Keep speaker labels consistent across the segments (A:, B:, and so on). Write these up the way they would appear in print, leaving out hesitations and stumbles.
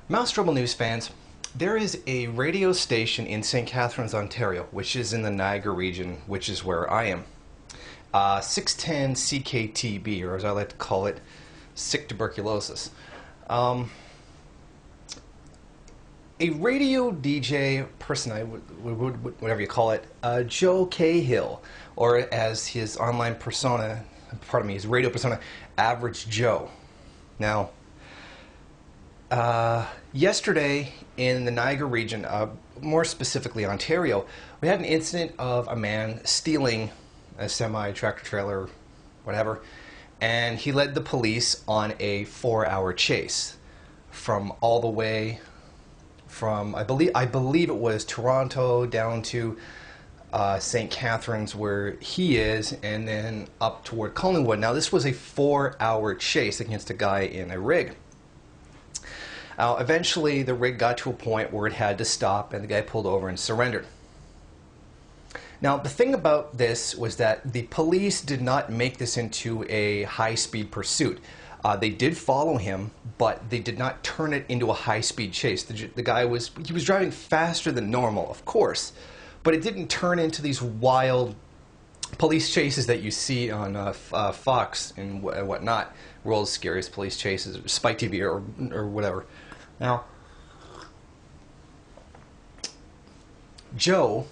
A: Mouse Trouble News fans, there is a radio station in St. Catharines, Ontario, which is in the Niagara region, which is where I am. 610 CKTB, or as I like to call it, sick tuberculosis. A radio DJ person, whatever you call it, Joe Cahill, or as his online persona, pardon me, his radio persona, Average Joe. Now, yesterday in the Niagara region, more specifically Ontario, we had an incident of a man stealing a semi-tractor trailer, whatever, and he led the police on a 4-hour chase from all the way from, I believe it was Toronto down to St. Catharines where he is, and then up toward Collingwood. Now this was a 4-hour chase against a guy in a rig. Eventually the rig got to a point where it had to stop, and the guy pulled over and surrendered. Now the thing about this was that the police did not make this into a high-speed pursuit. They did follow him, but they did not turn it into a high-speed chase. The guy was driving faster than normal, of course, but it didn't turn into these wild police chases that you see on Fox and whatnot, world's scariest police chases, or Spike TV or whatever. Now, Joe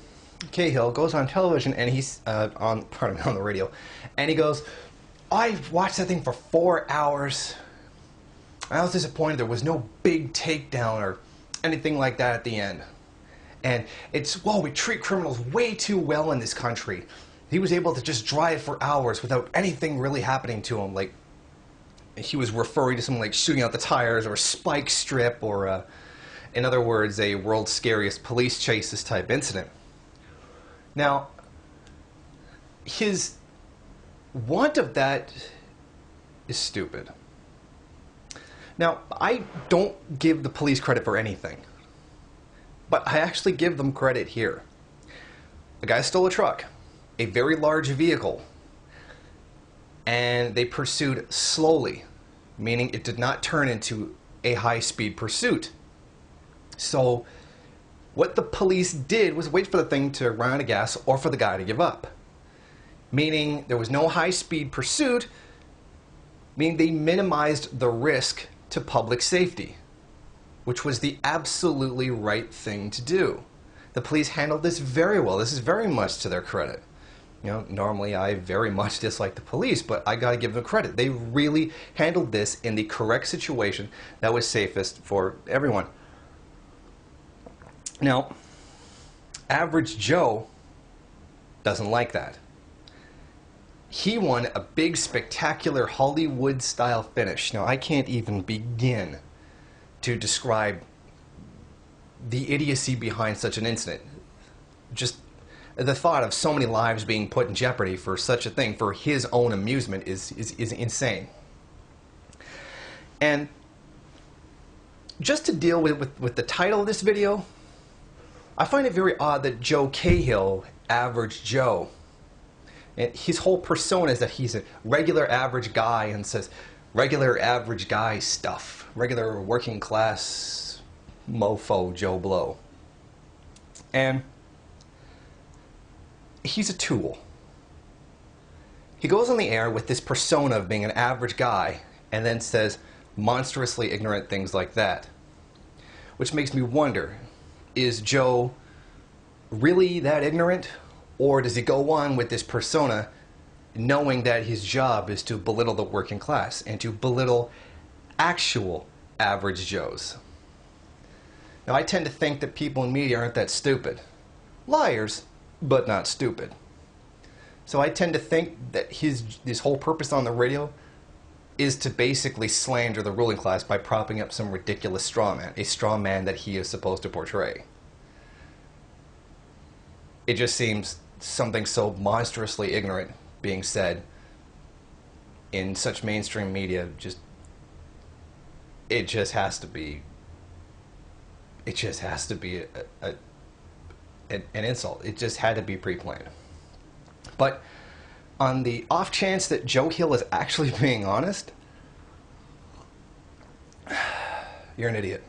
A: Cahill goes on television and he's on the radio, and he goes, "I watched that thing for 4 hours. I was disappointed there was no big takedown or anything like that at the end. And it's, whoa, we treat criminals way too well in this country. He was able to just drive for hours without anything really happening to him." Like, he was referring to someone like shooting out the tires or a spike strip or, in other words, a world's scariest police chases type incident. Now, his want of that is stupid. Now, I don't give the police credit for anything, but I actually give them credit here. The guy stole a truck, a very large vehicle, and they pursued slowly, meaning it did not turn into a high-speed pursuit. So what the police did was wait for the thing to run out of gas or for the guy to give up. Meaning there was no high-speed pursuit, meaning they minimized the risk to public safety, which was the absolutely right thing to do. The police handled this very well. This is very much to their credit. You know, normally I very much dislike the police, but I gotta give them credit. They really handled this in the correct situation that was safest for everyone. Now, Average Joe doesn't like that. He won a big, spectacular Hollywood-style finish. Now, I can't even begin to describe the idiocy behind such an incident. Just the thought of so many lives being put in jeopardy for such a thing, for his own amusement, is insane. And just to deal with the title of this video, I find it very odd that Joe Cahill, Average Joe, and his whole persona is that he's a regular average guy and says regular average guy stuff, regular working class mofo Joe Blow. And he's a tool. He goes on the air with this persona of being an average guy and then says monstrously ignorant things like that. Which makes me wonder, is Joe really that ignorant? Or does he go on with this persona knowing that his job is to belittle the working class and to belittle actual average Joes? Now, I tend to think that people in media aren't that stupid. Liars, but not stupid. So I tend to think that his whole purpose on the radio is to basically slander the ruling class by propping up some ridiculous straw man, a straw man that he is supposed to portray. It just seems something so monstrously ignorant being said in such mainstream media, it just has to be an insult. It just had to be pre-planned. But on the off chance that Joe Hill is actually being honest, you're an idiot.